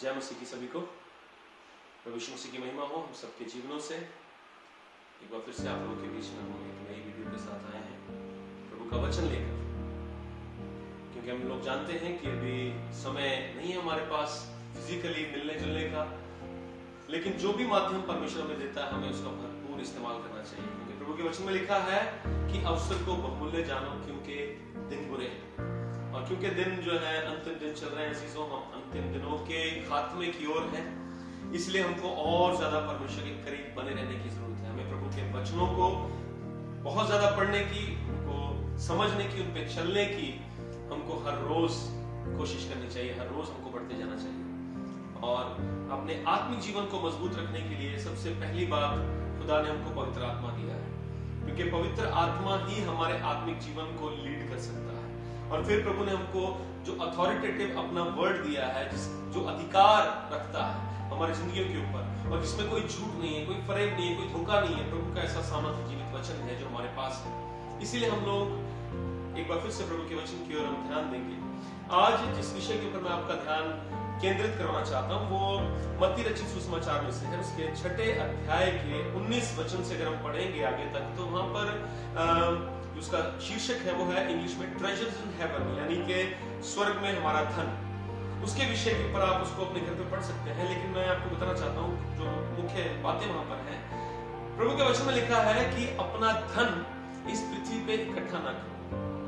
जय मसीह की सभी को। प्रभु यीशु मसीह की महिमा हो हम सबके जीवनों से। एक बार फिर से आप लोगों के बीच में हम एक नई वीडियो के साथ आए हैं प्रभु का वचन लेकर, क्योंकि हम लोग जानते हैं कि अभी समय नहीं है हमारे पास फिजिकली मिलने जुलने का, लेकिन जो भी माध्यम परमेश्वर हमें देता है हमें उसका भरपूर इस्तेमाल करना चाहिए, क्योंकि प्रभु के वचन में लिखा है कि अवसर को बहुमूल्य जानो क्योंकि दिन बुरे हैं। और क्योंकि दिन जो है अंतिम दिन चल रहे हैं अजीजों, हम अंतिम दिनों के खात्मे की ओर हैं, इसलिए हमको और ज्यादा परमेश्वर के करीब बने रहने की जरूरत है। हमें प्रभु के वचनों को बहुत ज्यादा पढ़ने की, उनको समझने की, उन पे चलने की हमको हर रोज कोशिश करनी चाहिए, हर रोज हमको बढ़ते जाना चाहिए। और अपने आत्मिक जीवन को मजबूत रखने के लिए सबसे पहली बात, खुदा ने हमको पवित्र आत्मा दिया है, क्योंकि पवित्र आत्मा ही हमारे आत्मिक जीवन को लीड कर सकता है। और फिर प्रभु ने हमको जो अथॉरिटेटिव अपना वर्ड दिया है, जो अधिकार रखता है हमारी जिंदगियों के ऊपर, और जिसमें कोई झूठ नहीं है, कोई फरेब नहीं है, कोई धोखा नहीं है, प्रभु का ऐसा सामर्थ्य जीवित वचन है जो हमारे पास है। इसीलिए हम लोग एक बार फिर से प्रभु के वचन की ओर हम ध्यान देंगे। आज जिस विषय के ऊपर मैं आपका ध्यान केंद्रित करना चाहता हूँ वो मत्ती रचित सुसमाचार में से है, उसके 6 अध्याय के 19 वचन से अगर हम पढ़ेंगे आगे तक, तो वहां पर उसका शीर्षक है वो है इंग्लिश में ट्रेजर्स इन हेवन, यानी कि स्वर्ग में हमारा धन। उसके विषय के ऊपर आप उसको अपने घर पे पढ़ सकते हैं, लेकिन मैं आपको बताना चाहता हूँ जो मुख्य बातें वहां पर हैं। प्रभु के वचन में लिखा है कि अपना धन इस पृथ्वी पे इकट्ठा ना करो,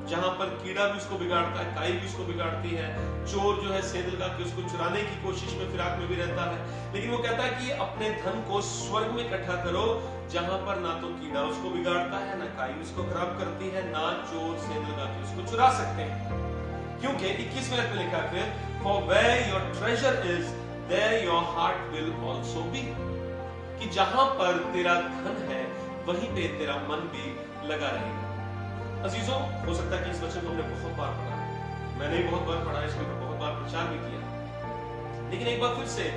जहां पर कीड़ा भी उसको बिगाड़ता है, काई भी उसको बिगाड़ती है, चोर जो है सेंध लगा के उसको चुराने की कोशिश में फिराक में भी रहता है। लेकिन वो कहता है कि अपने धन को स्वर्ग में इकट्ठा करो, जहां पर ना तो कीड़ा उसको बिगाड़ता है, ना काई उसको खराब करती है, ना चोर सेंध लगा के उसको चुरा सकते हैं। क्योंकि 21 मिनट में लिखा है फिर, For where your treasure is, there your heart will also be, कि जहां पर तेरा धन है वहीं पे तेरा मन भी लगा रहेगा। अजीजों, हो सकता है कि इस वचन को हमने बहुत बार पढ़ा है, मैंने भी बहुत बार पढ़ा है, इसके ऊपर बहुत बार प्रचार भी किया, लेकिन एक बार फिर से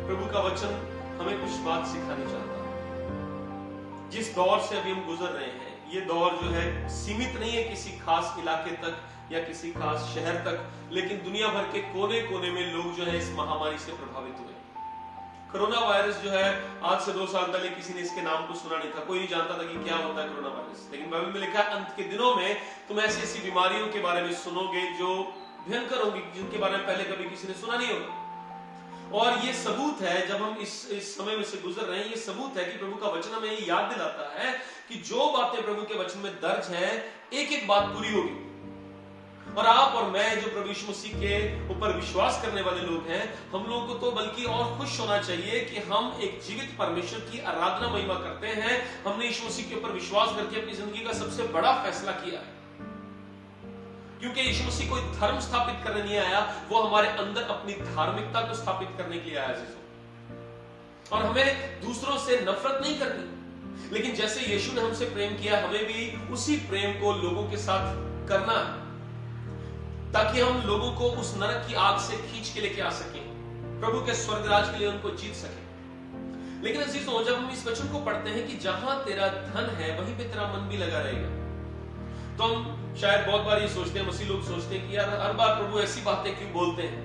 प्रभु का वचन हमें कुछ बात सिखानी चाहता है। जिस दौर से अभी हम गुजर रहे हैं, ये दौर जो है सीमित नहीं है किसी खास इलाके तक या किसी खास शहर तक, लेकिन दुनिया भर के कोने कोने में लोग जो है इस महामारी से प्रभावित हुए। कोरोना वायरस जो है आज से 2 साल पहले किसी ने इसके नाम को सुना नहीं था, कोई नहीं जानता था कि क्या होता है कोरोना वायरस, लेकिन बाइबल में लिखा है अंत के दिनों में तुम ऐसी ऐसी बीमारियों के बारे में सुनोगे जो भयंकर होंगी, जिनके बारे में पहले कभी किसी ने सुना नहीं होगा। और ये सबूत है, जब हम इस समय में से गुजर रहे हैं, ये सबूत है कि प्रभु का वचन हमें ये याद दिलाता है कि जो बातें प्रभु के वचन में दर्ज है, एक एक बात पूरी होगी। और आप और मैं जो प्रभु यीशु मसीह के ऊपर विश्वास करने वाले लोग हैं, हम लोगों को तो बल्कि और खुश होना चाहिए कि हम एक जीवित परमेश्वर की आराधना महिमा करते हैं। हमने यीशु मसीह के ऊपर विश्वास करके अपनी जिंदगी का सबसे बड़ा फैसला किया है, क्योंकि यीशु मसीह कोई धर्म स्थापित करने नहीं आया, वो हमारे अंदर अपनी धार्मिकता को स्थापित करने के लिए आया जीसस। और हमें दूसरों से नफरत नहीं करनी, लेकिन जैसे यीशु ने हमसे प्रेम किया, हमें भी उसी प्रेम को लोगों के साथ करना है, ताकि हम लोगों को उस नरक की आग से खींच के लेके आ सकें, प्रभु के स्वर्ग राज के लिए उनको जीत सकें। लेकिन अजीजों, जब हम इस वचन को पढ़ते हैं कि जहां तेरा धन है वहीं पे तेरा मन भी लगा रहेगा, तो हम शायद बहुत बार ये सोचते हैं, मसीह लोग सोचते हैं कि यार हर बार प्रभु ऐसी बातें क्यों बोलते हैं,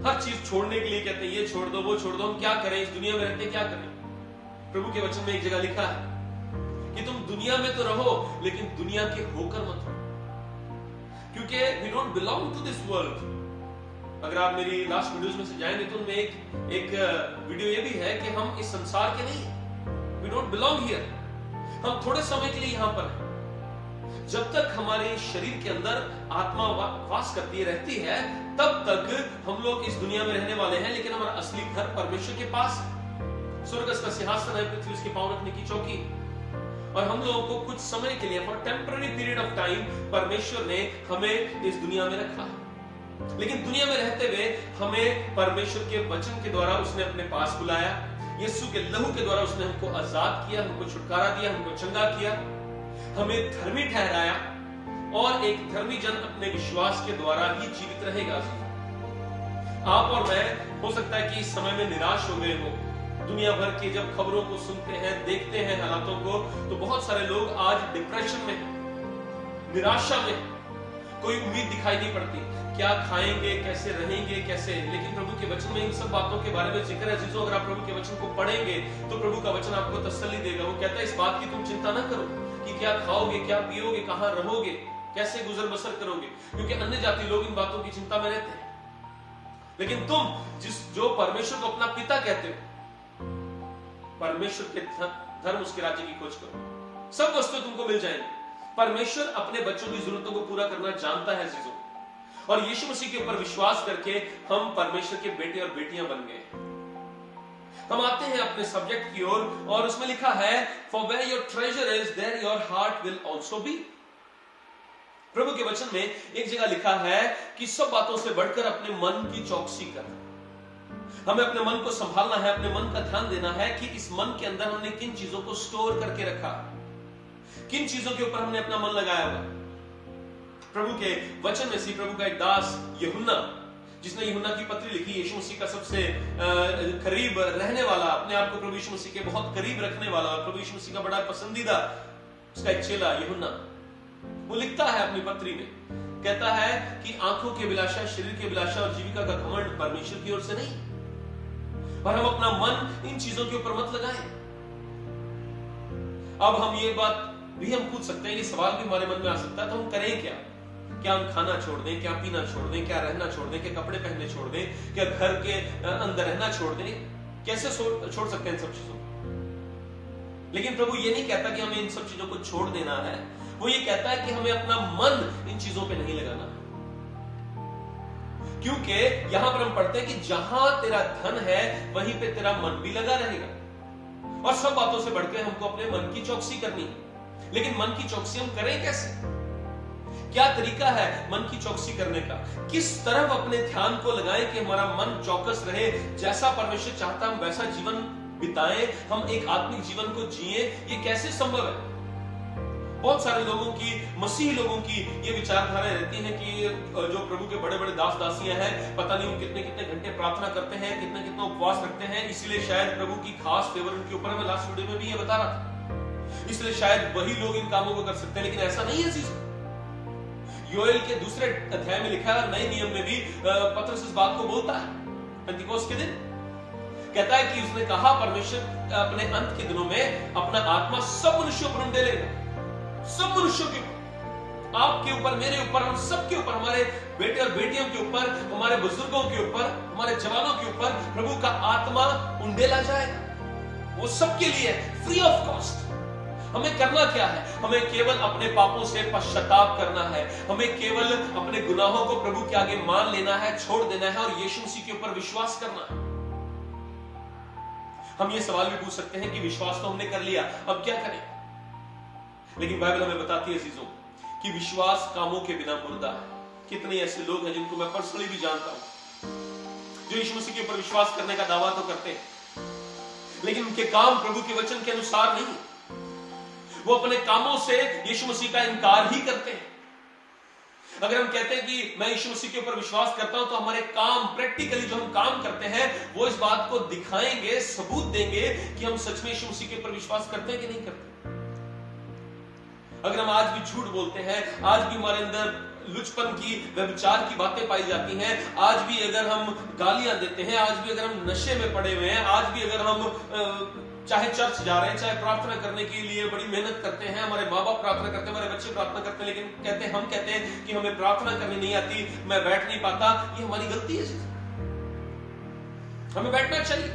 हर चीज छोड़ने के लिए कहते हैं ये छोड़ दो वो छोड़ दो, हम क्या करें, इस दुनिया में रहते क्या करें। प्रभु के वचन में एक जगह लिखा है कि तुम दुनिया में तो रहो, लेकिन दुनिया के होकर मत रहो, क्योंकि we don't belong to this world। अगर आप मेरी लास्ट वीडियोस में से जाएंगे तो उनमें एक वीडियो ये भी है कि हम इस संसार के नहीं हैं, we don't belong here। हम थोड़े समय के लिए यहाँ पर हैं, जब तक हमारे शरीर के अंदर आत्मा वास करती रहती है, तब तक हम लोग इस दुनिया में रहने वाले हैं, लेकिन हमारा असली घर परमेश्वर के पास है। स्वर्ग उसका सिंहासन है, पृथ्वी उसके पांव रखने की चौकी, और हम लोगों को कुछ समय के लिए, for temporary period of time, परमेश्वर ने हमें इस दुनिया में रखा है। लेकिन दुनिया में रहते हुए हमें परमेश्वर के वचन के द्वारा उसने अपने पास बुलाया, यीशु के लहू के द्वारा उसने हमको आजाद किया, हमको छुटकारा दिया, हमको चंगा किया, हमें धर्मी ठहराया, और एक धर्मी जन अपने विश्वास के द्वारा ही जीवित रहेगा। आप और मैं हो सकता है कि इस समय में निराश हो गए हो, दुनिया भर की जब खबरों को सुनते हैं, देखते हैं हालातों को, तो बहुत सारे लोग आज डिप्रेशन में, निराशा में, कोई उम्मीद दिखाई नहीं पड़ती, क्या खाएंगे, कैसे रहेंगे, कैसे। लेकिन प्रभु के वचन में इन सब बातों के बारे में जिक्र है। अजीजों, अगर आप प्रभु के वचन को पढ़ेंगे तो प्रभु का वचन आपको तसल्ली देगा। वो कहता है इस बात की तुम चिंता ना करो कि क्या खाओगे, क्या पियोगे, कहां रहोगे, कैसे गुजर बसर करोगे, क्योंकि अन्य जाति लोग इन बातों की चिंता में रहते हैं। लेकिन तुम जो परमेश्वर को अपना पिता कहते हो, परमेश्वर के धर्म, उसके राज्य की खोज करो, सब वस्तुएं तुमको मिल जाएंगी। परमेश्वर अपने बच्चों की जरूरतों को पूरा करना जानता है अजीजों, और यीशु मसीह के ऊपर विश्वास करके हम परमेश्वर के बेटे और बेटियां बन गए। हम आते हैं अपने सब्जेक्ट की ओर, और उसमें लिखा है for where your treasure is there your heart will also be. प्रभु के वचन में एक जगह लिखा है कि सब बातों से बढ़कर अपने मन की चौकसी कर। हमें अपने मन को संभालना है, अपने मन का ध्यान देना है कि इस मन के अंदर हमने किन चीजों को स्टोर करके रखा, किन चीजों के ऊपर हमने अपना मन लगाया हुआ। प्रभु के वचन में से प्रभु का एक दास यूहन्ना, जिसने यूहन्ना की पत्री लिखी, यीशु मसीह का सबसे करीब रहने वाला, अपने आप को प्रभु यीशु मसीह के बहुत करीब रखने वाला, प्रभु यीशु मसीह का बड़ा पसंदीदा उसका एक चेला यूहन्ना, वो लिखता है अपनी पत्री में, कहता है कि आंखों की अभिलाषा, शरीर की अभिलाषा और जीविका का घमंड परमेश्वर की ओर से नहीं, और हम अपना मन इन चीजों के ऊपर मत लगाएं। अब हम ये बात भी हम पूछ सकते हैं, ये सवाल भी हमारे मन में आ सकता है, तो हम करें क्या? क्या हम खाना छोड़ दें, क्या पीना छोड़ दें, क्या रहना छोड़ दें, क्या कपड़े पहनने छोड़ दें, क्या घर के अंदर रहना छोड़ दें? कैसे छोड़ सकते हैं इन सब चीजों को? लेकिन प्रभु ये नहीं कहता कि हमें इन सब चीजों को छोड़ देना है, वो ये कहता है कि हमें अपना मन इन चीजों पे नहीं लगाना। क्योंकि यहां पर हम पढ़ते हैं कि जहां तेरा धन है वहीं पे तेरा मन भी लगा रहेगा, और सब बातों से बढ़कर हमको अपने मन की चौकसी करनी है। लेकिन मन की चौकसी हम करें कैसे? क्या तरीका है मन की चौकसी करने का? किस तरफ अपने ध्यान को लगाएं कि हमारा मन चौकस रहे, जैसा परमेश्वर चाहता हम वैसा जीवन बिताएं, हम एक आत्मिक जीवन को जिए। ये कैसे संभव है? बहुत सारे लोगों की, मसीही लोगों की ये विचारधारा रहती है कि जो प्रभु के बड़े बड़े दास दासियां हैं, पता नहीं कितने कितने घंटे प्रार्थना करते हैं, कितने कितने उपवास रखते हैं, इसलिए शायद प्रभु की खास फेवर उनके ऊपर है। मैं लास्ट वीडियो में भी ये बता रहा था, इसलिए शायद वही लोग इन कामों को कर सकते हैं। लेकिन ऐसा नहीं है चीज। योएल के दूसरे अध्याय में लिखा है, और नए नियम में भी पत्रस इस बात को बोलता है, पेंतिकोस्त के दिन कहता है कि उसने कहा परमेश्वर अपने अंत के दिनों में अपना आत्मा सब मनुष्यों पर उंडेलेगा, सब मनुष्यों के ऊपर, आपके ऊपर, मेरे ऊपर, हम सबके ऊपर, हमारे बेटे और बेटियों के ऊपर, हमारे बुजुर्गों के ऊपर, हमारे जवानों के ऊपर प्रभु का आत्मा उंडेला जाएगा। वो सबके लिए फ्री ऑफ कॉस्ट। हमें करना क्या है? हमें केवल अपने पापों से पश्चाताप करना है, हमें केवल अपने गुनाहों को प्रभु के आगे मान लेना है, छोड़ देना है, और यीशु मसीह के ऊपर विश्वास करना है। हम ये सवाल भी पूछ सकते हैं कि विश्वास तो हमने कर लिया, अब क्या करें? लेकिन बाइबल हमें बताती है चीजों कि विश्वास कामों के बिना मुर्दा है। कितने ऐसे लोग हैं जिनको मैं पर्सनली भी जानता हूं, जो यीशु मसीह के ऊपर विश्वास करने का दावा तो करते हैं, लेकिन उनके काम प्रभु के वचन के अनुसार नहीं। वो अपने कामों से यीशु मसीह का इनकार ही करते हैं। अगर हम कहते हैं कि मैं यीशु मसीह के ऊपर विश्वास करता हूं, तो हमारे काम, प्रैक्टिकली जो हम काम करते हैं, वो इस बात को दिखाएंगे, सबूत देंगे कि हम सच में यीशु मसीह के ऊपर विश्वास करते हैं कि नहीं करते। अगर हम आज भी झूठ बोलते हैं, आज भी हमारे अंदर लुचपन की, व्यभिचार की बातें पाई जाती हैं, आज भी अगर हम गालियां देते हैं, आज भी अगर हम नशे में पड़े हुए हैं, आज भी अगर हम चाहे चर्च जा रहे हैं, चाहे प्रार्थना करने के लिए बड़ी मेहनत करते हैं, हमारे माँ बाप प्रार्थना करते हैं, हमारे बच्चे प्रार्थना करते हैं, लेकिन हम कहते हैं कि हमें प्रार्थना करनी नहीं आती, मैं बैठ नहीं पाता, ये हमारी गलती है। हमें बैठना चाहिए।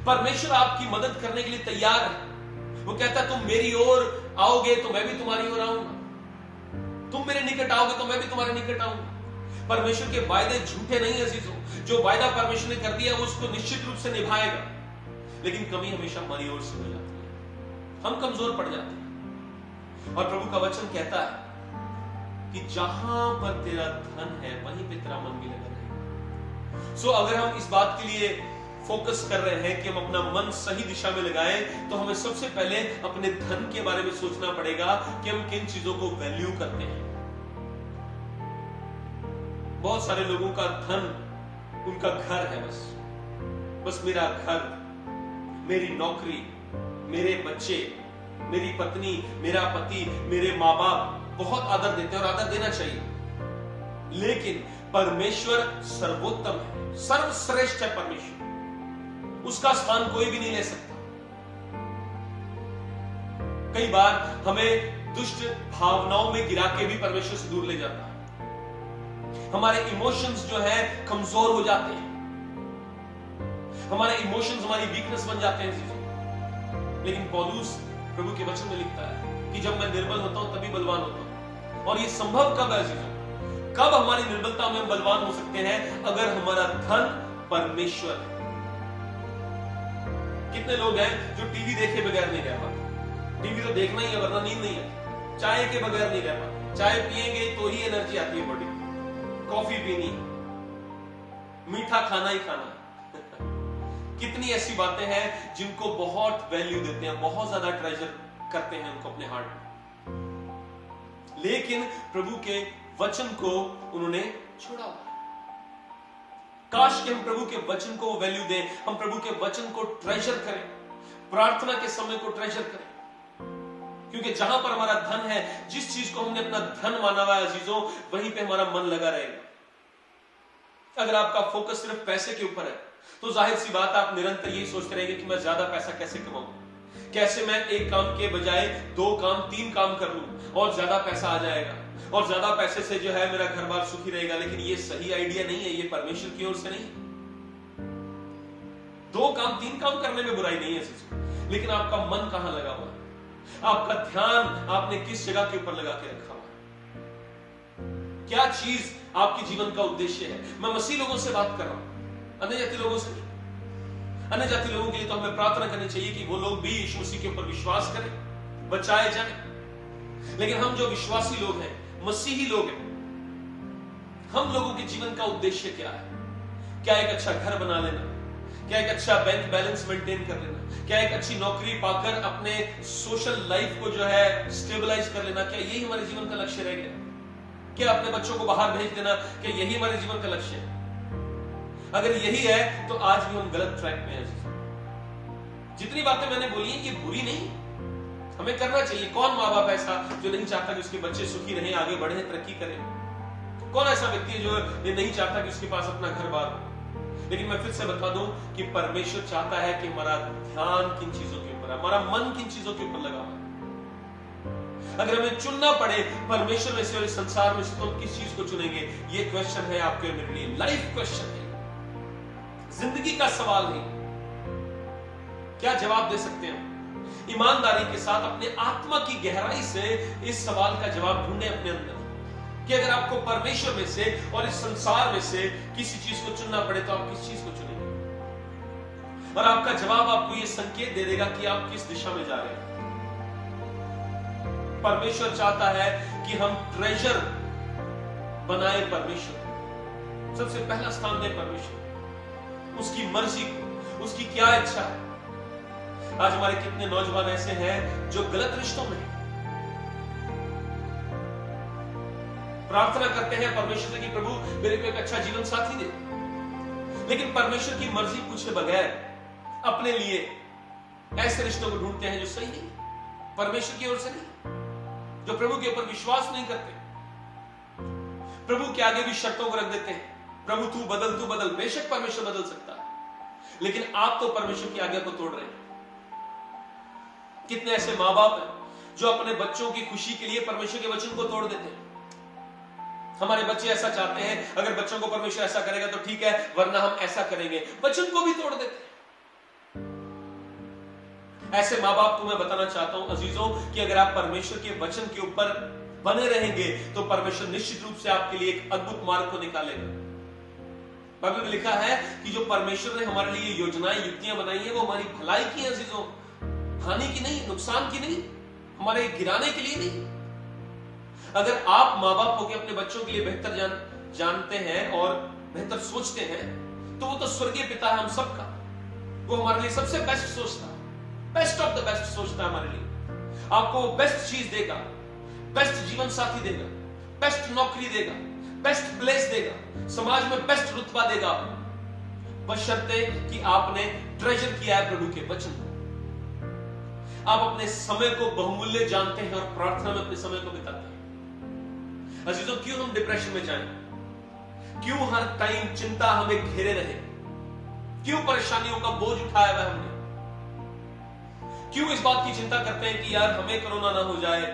परमेश्वर आपकी मदद करने के लिए तैयार है। वो कहता है तुम मेरी ओर आओगे तो मैं भी तुम्हारी ओर आऊंगा, तुम मेरे निकट आओगे तो मैं भी तुम्हारे निकट आऊंगा। परमेश्वर के वायदे झूठे नहीं है अजीजों। जो वायदा परमेश्वर ने कर दिया वो उसको निश्चित रूप से निभाएगा, लेकिन कमी हमेशा हमारी ओर से हो जाती है, हम कमजोर पड़ जाते हैं। और प्रभु का वचन कहता है कि जहां पर तेरा धन है वहीं पे तेरा मन भी लगा रहेगा। सो अगर हम इस बात के लिए फोकस कर रहे हैं कि हम अपना मन सही दिशा में लगाएं, तो हमें सबसे पहले अपने धन के बारे में सोचना पड़ेगा कि हम किन चीजों को वैल्यू करते हैं। बहुत सारे लोगों का धन उनका घर है, बस मेरा घर, मेरी नौकरी, मेरे बच्चे, मेरी पत्नी, मेरा पति, मेरे माँ बाप बहुत आदर देते हैं, और आदर देना चाहिए। लेकिन परमेश्वर सर्वोत्तम है, सर्वश्रेष्ठ है परमेश्वर, उसका स्थान कोई भी नहीं ले सकता। कई बार हमें दुष्ट भावनाओं में गिरा के भी परमेश्वर से दूर ले जाता है। हमारे इमोशंस जो है कमजोर हो जाते हैं, हमारे इमोशंस हमारी वीकनेस बन जाते हैं। लेकिन पौलुस प्रभु के वचन में लिखता है कि जब मैं निर्बल होता हूं तभी बलवान होता हूं। और ये संभव कब है अजीजों? कब हमारी निर्बलता में हम बलवान हो सकते हैं? अगर हमारा धन परमेश्वर है। कितने लोग हैं जो टीवी देखे बगैर नहीं रह पाते? टीवी तो देखना ही है वरना नींद नहीं है। चाय के बगैर नहीं रह पाते, चाय पिएंगे तो ही एनर्जी आती है बॉडी। कॉफी पीनी, मीठा खाना ही खाना। कितनी ऐसी बातें हैं जिनको बहुत वैल्यू देते हैं, बहुत ज्यादा ट्रेजर करते हैं उनको अपने हार्ट में, लेकिन प्रभु के वचन को उन्होंने छोड़ा। काश कि हम प्रभु के वचन को वैल्यू दें, हम प्रभु के वचन को ट्रेजर करें, प्रार्थना के समय को ट्रेजर करें, क्योंकि जहां पर हमारा धन है, जिस चीज को हमने अपना धन माना हुआ है अजीजों, वहीं पे हमारा मन लगा रहेगा। अगर आपका फोकस सिर्फ पैसे के ऊपर है तो जाहिर सी बात आप निरंतर यही सोचते रहेंगे कि मैं ज्यादा पैसा कैसे कमाऊं, कैसे मैं एक काम के बजाय 2 काम 3 काम कर लूं और ज्यादा पैसा आ जाएगा और ज्यादा पैसे से जो है मेरा घर बार सुखी रहेगा। लेकिन ये सही आइडिया नहीं है, ये परमेश्वर की ओर से नहीं। 2 काम 3 काम करने में बुराई नहीं है, लेकिन आपका मन कहां लगा हुआ है, आपका ध्यान आपने किस जगह के ऊपर लगा के रखा हुआ है, क्या चीज आपके जीवन का उद्देश्य है। मैं मसीह लोगों से बात कर रहा हूं, अन्य जाति लोगों से नहीं। अन्य जाति लोगों के लिए तो हमें प्रार्थना करनी चाहिए कि वो लोग भी यीशु मसीह के ऊपर विश्वास करें, बचाए जाएं। लेकिन हम जो विश्वासी लोग हैं, मसीही लोग हैं, हम लोगों के जीवन का उद्देश्य क्या है? क्या एक अच्छा घर बना लेना, क्या एक अच्छा बैंक बैलेंस मेंटेन कर लेना, क्या एक अच्छी नौकरी पाकर अपने सोशल लाइफ को जो है स्टेबलाइज कर लेना, क्या यही हमारे जीवन का लक्ष्य रह गया? क्या अपने बच्चों को बाहर भेज देना, क्या यही हमारे जीवन का लक्ष्य है? अगर यही है तो आज भी हम गलत ट्रैक में हैं। जितनी बातें मैंने बोली ये बुरी नहीं, हमें करना चाहिए। कौन माँ बाप ऐसा जो नहीं चाहता कि उसके बच्चे सुखी रहें, आगे बढ़े, तरक्की करें? कौन ऐसा व्यक्ति है जो ये नहीं चाहता कि उसके पास अपना घर बार हो? लेकिन मैं फिर से बता दूं कि परमेश्वर चाहता है कि हमारा ध्यान किन चीजों के ऊपर है, हमारा मन किन चीजों के ऊपर लगा हुआ है। अगर हमें चुनना पड़े परमेश्वर में से और संसार में से, तो हम किस चीज को चुनेंगे? ये क्वेश्चन है आपके और मेरे लिए, लाइफ क्वेश्चन है, जिंदगी का सवाल नहीं। क्या जवाब दे सकते हैं? ईमानदारी के साथ अपने आत्मा की गहराई से इस सवाल का जवाब ढूंढे अपने अंदर कि अगर आपको परमेश्वर में से और इस संसार में से किसी चीज को चुनना पड़े तो आप किस चीज को चुनेंगे? और आपका जवाब आपको यह संकेत दे देगा कि आप किस दिशा में जा रहे हैं। परमेश्वर चाहता है कि हम ट्रेजर बनाए परमेश्वर, सबसे पहला स्थान दे परमेश्वर, उसकी मर्जी को, उसकी क्या इच्छा है। आज हमारे कितने नौजवान ऐसे हैं जो गलत रिश्तों में प्रार्थना करते हैं परमेश्वर से कि प्रभु मेरे को एक अच्छा जीवन साथी दे, लेकिन परमेश्वर की मर्जी पूछे बगैर अपने लिए ऐसे रिश्तों को ढूंढते हैं जो सही नहीं, परमेश्वर की ओर से नहीं, जो प्रभु के ऊपर विश्वास नहीं करते, प्रभु के आगे भी शर्तों को रख देते हैं, प्रभु तू बदल। बेशक परमेश्वर बदल सकता है, लेकिन आप तो परमेश्वर की आज्ञा को तोड़ रहे हैं। कितने ऐसे मां बाप हैं जो अपने बच्चों की खुशी के लिए परमेश्वर के वचन को तोड़ देते हैं। हमारे बच्चे ऐसा चाहते हैं, अगर बच्चों को परमेश्वर ऐसा करेगा तो ठीक है, वरना हम ऐसा करेंगे, वचन को भी तोड़ देते हैं। ऐसे मां बाप को मैं बताना चाहता हूं अजीजों कि अगर आप परमेश्वर के वचन के ऊपर बने रहेंगे तो परमेश्वर निश्चित रूप से आपके लिए एक अद्भुत मार्ग को निकालेगा। बाइबल में लिखा है कि जो परमेश्वर ने हमारे लिए योजनाएं, युक्तियां बनाई है, वो हमारी भलाई की है अजीजों, हानि की नहीं, नुकसान की नहीं, हमारे गिराने के लिए नहीं। अगर आप मां बाप होकर अपने बच्चों के लिए बेहतर जानते हैं और बेहतर सोचते हैं, तो वो तो स्वर्गीय पिता है हम सबका, वो हमारे लिए सबसे बेस्ट सोचता है, बेस्ट ऑफ द बेस्ट सोचता है हमारे लिए। आपको वो बेस्ट चीज देगा, बेस्ट जीवन साथी देगा, बेस्ट नौकरी देगा, बेस्ट प्लेस देगा, समाज में बेस्ट रुतबा देगा, बशर्ते कि आपने ट्रेजर किया है प्रभु के वचन को। आप अपने समय को बहुमूल्य जानते हैं और प्रार्थना में अपने समय को बिताते हैं। अजीजों, क्यों हम डिप्रेशन में जाएं? क्यों हर टाइम चिंता हमें घेरे रहे, क्यों परेशानियों का बोझ उठाया हुआ हमने, क्यों इस बात की चिंता करते हैं कि यार हमें कोरोना ना हो जाए,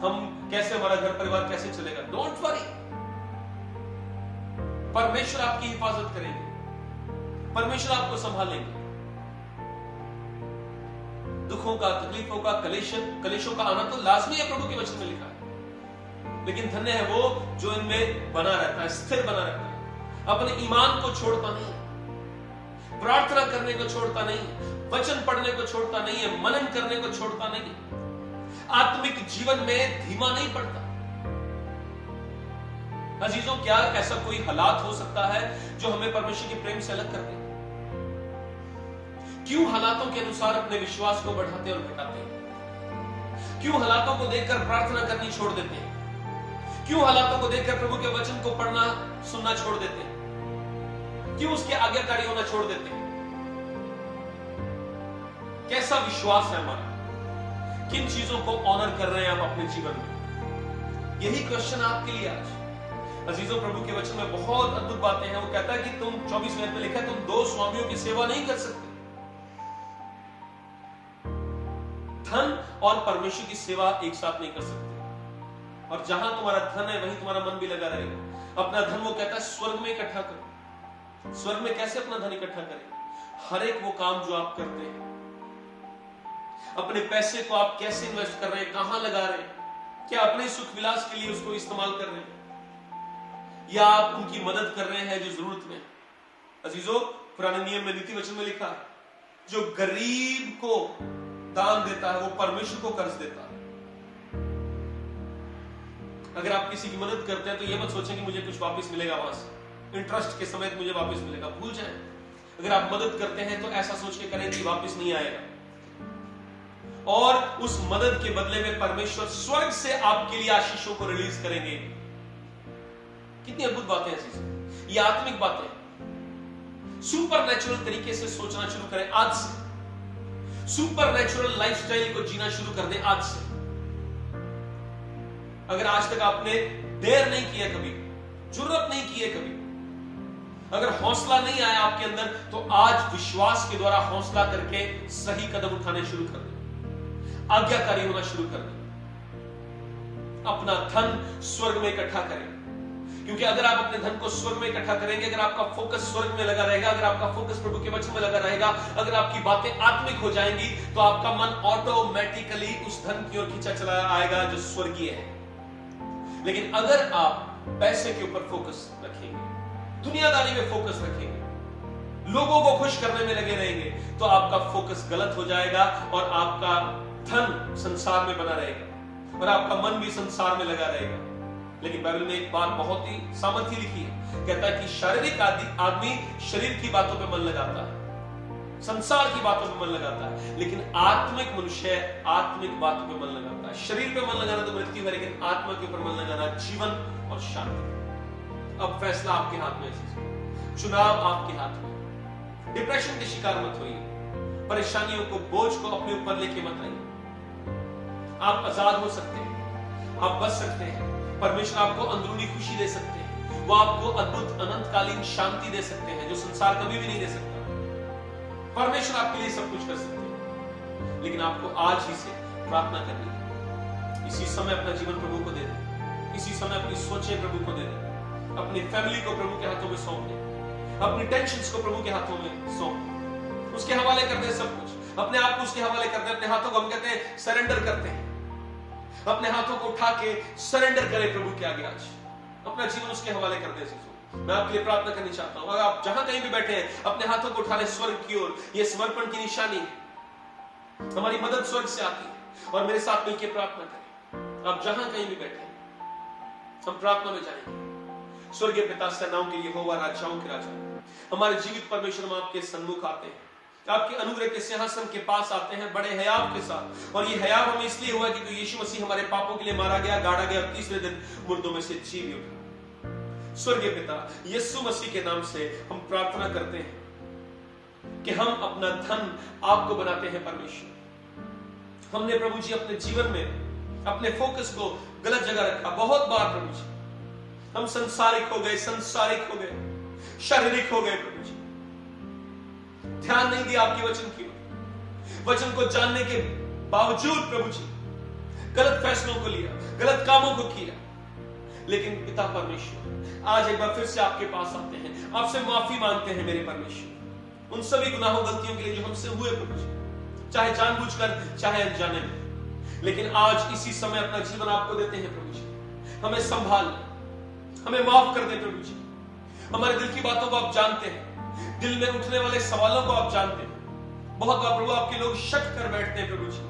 हम कैसे, हमारा घर परिवार कैसे चलेगा। डोंट वरी, परमेश्वर आपकी हिफाजत करेंगे, परमेश्वर आपको संभालेंगे। दुखों का, तकलीफों का, कलेशों का आना तो लाजमी है, प्रभु के वचन में लिखा है, लेकिन धन्य है वो जो इनमें बना रहता है, स्थिर बना रहता है, अपने ईमान को छोड़ता नहीं, प्रार्थना करने को छोड़ता नहीं, वचन पढ़ने को छोड़ता नहीं है, मनन करने को छोड़ता नहीं, आत्मिक जीवन में धीमा नहीं पड़ता। अजीजों, क्या ऐसा कोई हालात हो सकता है जो हमें परमेश्वर के प्रेम से अलग कर दे? क्यों हालातों के अनुसार अपने विश्वास को बढ़ाते और घटाते हैं? क्यों हालातों को देखकर प्रार्थना करनी छोड़ देते हैं? क्यों हालातों को देखकर प्रभु के वचन को पढ़ना सुनना छोड़ देते हैं? क्यों उसके आज्ञाकारी होना छोड़ देते हैं? कैसा विश्वास है हमारा? किन चीजों को ऑनर कर रहे हैं आप अपने जीवन में? यही क्वेश्चन आपके लिए आज। अजीजों, प्रभु के वचन में बहुत अद्भुत बातें हैं। वो कहता है कि तुम 24 में लिखा है, तुम दो स्वामियों की सेवा नहीं कर सकते। धन और परमेश्वर की सेवा एक साथ नहीं कर सकते। और जहां तुम्हारा धन है वहीं तुम्हारा मन भी लगा रहेगा। अपना धन, वो कहता है, स्वर्ग में इकट्ठा करो। स्वर्ग में कैसे अपना धन इकट्ठा करें? हर एक वो काम जो आप करते हैं, अपने पैसे को आप कैसे इन्वेस्ट कर रहे हैं, कहां लगा रहे हैं, क्या अपने सुख विलास के लिए उसको इस्तेमाल कर रहे हैं या आप उनकी मदद कर रहे हैं जो जरूरत में। अजीजों, पुराने नियम में, नीति वचन में लिखा है, जो गरीब को दान देता है वो परमेश्वर को कर्ज देता है। अगर आप किसी की मदद करते हैं तो ये मत सोचें कि मुझे कुछ वापस मिलेगा, वहां से इंटरेस्ट के समेत मुझे वापस मिलेगा, भूल जाएं। अगर आप मदद करते हैं तो ऐसा सोच के करें कि वापस नहीं आएगा, और उस मदद के बदले में परमेश्वर स्वर्ग से आपके लिए आशीषों को रिलीज करेंगे। कितनी अद्भुत बातें हैं, ये आत्मिक बातें। सुपर नेचुरल तरीके से सोचना शुरू करें आज से। सुपर नेचुरल लाइफस्टाइल को जीना शुरू कर दें आज से। अगर आज तक आपने डेयर नहीं किया, कभी जुर्रत नहीं की है, कभी अगर हौसला नहीं आया आपके अंदर, तो आज विश्वास के द्वारा हौसला करके सही कदम उठाने शुरू कर दें, आज्ञाकारी होना शुरू कर दें, अपना धन स्वर्ग में इकट्ठा करें। क्योंकि अगर आप अपने धन को स्वर्ग में इकट्ठा करेंगे, अगर आपका फोकस स्वर्ग में लगा रहेगा, अगर आपका फोकस प्रभु के वचन में लगा रहेगा, अगर आपकी बातें आत्मिक हो जाएंगी, तो आपका मन ऑटोमेटिकली उस धन की ओर खींचा चला आएगा जो स्वर्गीय है। लेकिन अगर आप पैसे के ऊपर फोकस रखेंगे, दुनियादारी में फोकस रखेंगे, लोगों को खुश करने में लगे रहेंगे, तो आपका फोकस गलत हो जाएगा और आपका धन संसार में बना रहेगा और आपका मन भी संसार में लगा रहेगा। लेकिन बाइबल में एक बात बहुत ही सामर्थ्य लिखी है, कहता है कि शारीरिक आदमी शरीर की बातों पे मन लगाता है, संसार की बातों पे मन लगाता है, लेकिन आत्मिक मनुष्य आत्मिक बातों पे मन लगाता है। शरीर पे मन लगाना तो मृत्यु है, लेकिन आत्मा के ऊपर मन लगाना जीवन और शांति। अब फैसला आपके हाथ में है, चुनाव आपके हाथ में। डिप्रेशन के शिकार मत होइए, परेशानियों को, बोझ को अपने ऊपर लेके मत आइए। आप आजाद हो सकते हैं, आप बच सकते हैं। परमेश्वर आपको अंदरूनी खुशी दे सकते हैं, वो आपको अद्भुत अनंतकालीन शांति दे सकते हैं जो संसार कभी भी नहीं दे सकता। परमेश्वर आपके लिए सब कुछ कर सकते हैं, लेकिन आपको आज ही से प्रार्थना करनी है। इसी समय अपना जीवन प्रभु को दे दें, इसी समय अपनी सोचें प्रभु को दे दें, अपनी फैमिली को प्रभु के हाथों में सौंप दें, अपनी टेंशन्स को प्रभु के हाथों में सौंप दें, उसके हवाले कर दें सब कुछ, अपने आप को उसके हवाले कर दें। अपने हाथों को हम कहते हैं सरेंडर करते हैं, अपने हाथों को उठा के सरेंडर करें प्रभु के आगे। आज अपना जीवन उसके हवाले कर दें। मैं आपके लिए प्रार्थना करनी चाहता हूं, अगर आप जहां कहीं भी बैठे हैं, अपने हाथों को उठा लें स्वर्ग की ओर। यह समर्पण की निशानी है, हमारी मदद स्वर्ग से आती है। और मेरे साथ मिलकर प्रार्थना करें। आप जहां कहीं भी बैठे हैं, हम प्रार्थना में जाएंगे। स्वर्गीय पिता, सेनाओं के यहोवा, राजाओं के राजा, हमारे जीवित परमेश्वर, हम आपके सन्मुख आते हैं, आपके अनुग्रह के सिंहासन के पास आते हैं बड़े हयाव के साथ। और ये हयाव हमें इसलिए हुआ कि यीशु मसीह हमारे पापों के लिए मारा गया, गाड़ा गया और तीसरे दिन मुर्दों में से जी भी उठा। स्वर्गीय पिता, यीशु मसीह के नाम से हम प्रार्थना करते हैं कि हम अपना धन आपको बनाते हैं परमेश्वर। हमने प्रभु जी अपने जीवन में अपने फोकस को गलत जगह रखा बहुत बार प्रभु जी। हम संसारिक हो गए, शारीरिक हो गए प्रभु जी। ध्यान नहीं दिया आपके वचन की ओर। वचन को जानने के बावजूद प्रभु जी गलत फैसलों को लिया, गलत कामों को किया। लेकिन पिता परमेश्वर, आज एक बार फिर से आपके पास आते हैं, आपसे माफी मांगते हैं मेरे परमेश्वर, उन सभी गुनाहों गलतियों के लिए जो हमसे हुए प्रभु जी, चाहे जानबूझकर चाहे अनजाने में। लेकिन आज इसी समय अपना जीवन आपको देते हैं प्रभु जी। हमें संभाल, हमें माफ कर दे प्रभु जी। हमारे दिल की बातों को आप जानते हैं, दिल में उठने वाले सवालों को आप जानते हैं। बहुत बार प्रभु आपके लोग शक कर बैठते हैं प्रभु जी,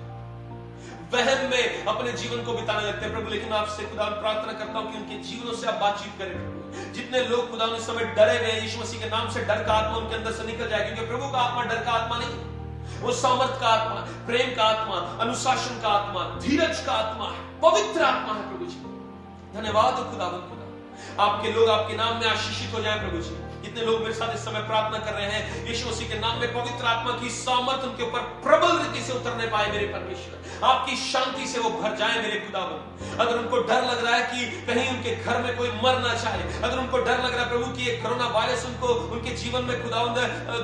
वहम में अपने जीवन को बिताने लगते हैं प्रभु। लेकिन आपसे खुदा प्रार्थना करता हूं कि उनके जीवनों से आप बातचीत करें प्रभु। जितने लोग खुदा इस समय डरे हुए हैं, यीशु मसीह के नाम से डर का आत्मा उनके अंदर से निकल जाए, क्योंकि प्रभु का आत्मा डर का आत्मा नहीं, वो सामर्थ का आत्मा, प्रेम का आत्मा, अनुशासन का आत्मा, धीरज का आत्मा है, पवित्र आत्मा है प्रभु जी। धन्यवाद हो खुदावंद खुदा, आपके लोग आपके नाम में आशीषित हो जाए प्रभु जी। जितने लोग मेरे साथ इस समय प्रार्थना कर रहे हैं, यीशु मसीह के नाम में पवित्र आत्मा की सामर्थ उनके ऊपर प्रबल रीति से उतरने पाए मेरे परमेश्वर। आपकी शांति से वो भर जाए मेरे खुदावंद। अगर उनको डर लग रहा है कि कहीं उनके घर में कोई मर ना जाए, अगर उनको डर लग रहा है प्रभु कि ये कोरोना वायरस उनको उनके जीवन में खुदावंद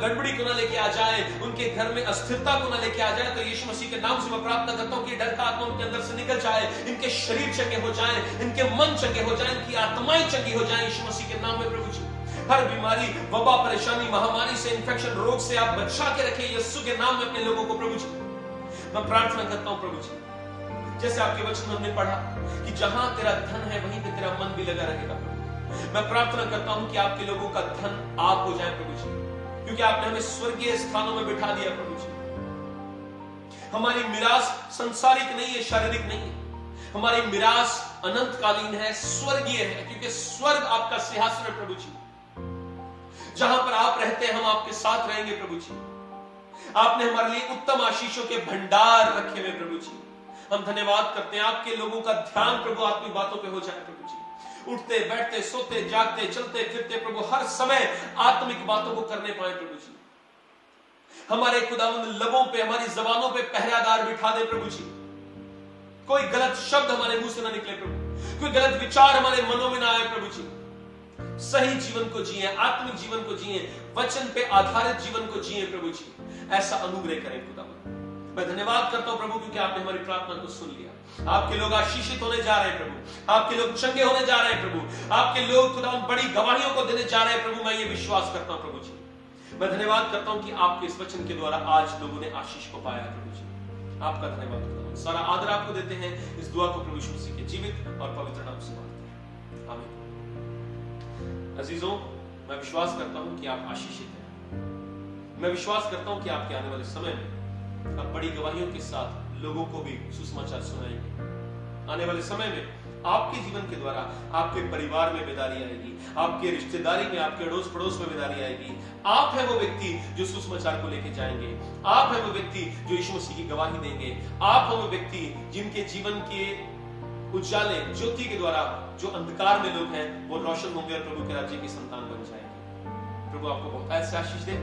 गड़बड़ी को ना लेके आ जाए, उनके घर में अस्थिरता को ना लेके आ जाए, तो यीशु मसीह के नाम से मैं प्रार्थना करता हूं कि डर का आत्मा उनके अंदर से निकल जाए, इनके शरीर चंगे हो जाए, इनके मन चंगे हो जाए, इनकी आत्माएं चंगी हो जाए यीशु मसीह के नाम में प्रभु जी। हर बीमारी, वबा, परेशानी, महामारी से, इंफेक्शन, रोग से आप बचा के रखें यीशु के नाम में अपने लोगों को प्रभु जी। मैं प्रार्थना करता हूं प्रभु जी, जैसे आपके वचन में हमने पढ़ा कि जहां तेरा धन है वहीं पे तेरा मन भी लगा रहेगा प्रभु। मैं प्रार्थना करता हूं कि आपके लोगों का धन आप हो जाए प्रभु जी, क्योंकि आपने हमें स्वर्गीय स्थानों में बिठा दिया प्रभु जी। हमारी मिरास संसारिक नहीं है, शारीरिक नहीं है, हमारी मिरास अनंतकालीन है, स्वर्गीय है, क्योंकि स्वर्ग आपका सिंहासन है प्रभु जी। जहां पर आप रहते हैं हम आपके साथ रहेंगे प्रभु जी। आपने हमारे लिए उत्तम आशीषों के भंडार रखे हुए प्रभु जी। हम धन्यवाद करते हैं, आपके लोगों का ध्यान प्रभु आत्मिक बातों पे हो जाए प्रभु जी। उठते बैठते सोते जागते चलते फिरते प्रभु हर समय आत्मिक बातों को करने पाए प्रभु जी। हमारे खुदावंद लबों पे, हमारी जबानों पे पहरादार बिठा दे प्रभु जी। कोई गलत शब्द हमारे मुंह से ना निकले प्रभु, कोई गलत विचार हमारे मनों में ना आए प्रभु जी। सही जीवन को जिए, आत्मिक जीवन को जिए, वचन पे आधारित जीवन को जिए प्रभु जी। ऐसा अनुग्रह करें खुदावंद। मैं धन्यवाद करता हूं प्रभु, क्योंकि आपने हमारी प्रार्थना को सुन लिया। आपके लोग आशीषित होने जा रहे हैं प्रभु, आपके लोग चंगे होने जा रहे हैं प्रभु, आपके लोग खुदावंद बड़ी गवाहियों को देने जा रहे हैं प्रभु। मैं ये विश्वास करता हूं प्रभु जी। मैं धन्यवाद करता हूं कि आपके इस वचन के द्वारा आज लोगों ने आशीष को पाया प्रभु जी। आपका धन्यवाद खुदावंद। सारा आदर आपको देते हैं। इस दुआ को प्रभु यीशु मसीह के जीवित और पवित्र नाम से मांगते हैं, आमीन। अजीजों, मैं विश्वास करता हूं कि आप आशीषित हैं। मैं विश्वास करता हूं कि आपके आने वाले समय में आप बड़ी गवाहियों के साथ लोगों को भी सुसमाचार सुनाएंगे। आने वाले समय में आपके जीवन के द्वारा आपके परिवार में बेदारी आएगी, आपके रिश्तेदारी में, आपके अड़ोस पड़ोस में बेदारी आएगी। आप है वो व्यक्ति जो सुसमाचार को लेके जाएंगे, आप है वो व्यक्ति जो यीशु मसीह की गवाही देंगे, आप है वो व्यक्ति जिनके जीवन के उजाले ज्योति के द्वारा जो अंधकार में लोग हैं वो रोशन होंगे और प्रभु के राज्य की संतान बन जाएंगे। प्रभु आपको बहुत ऐसे आशीष दे।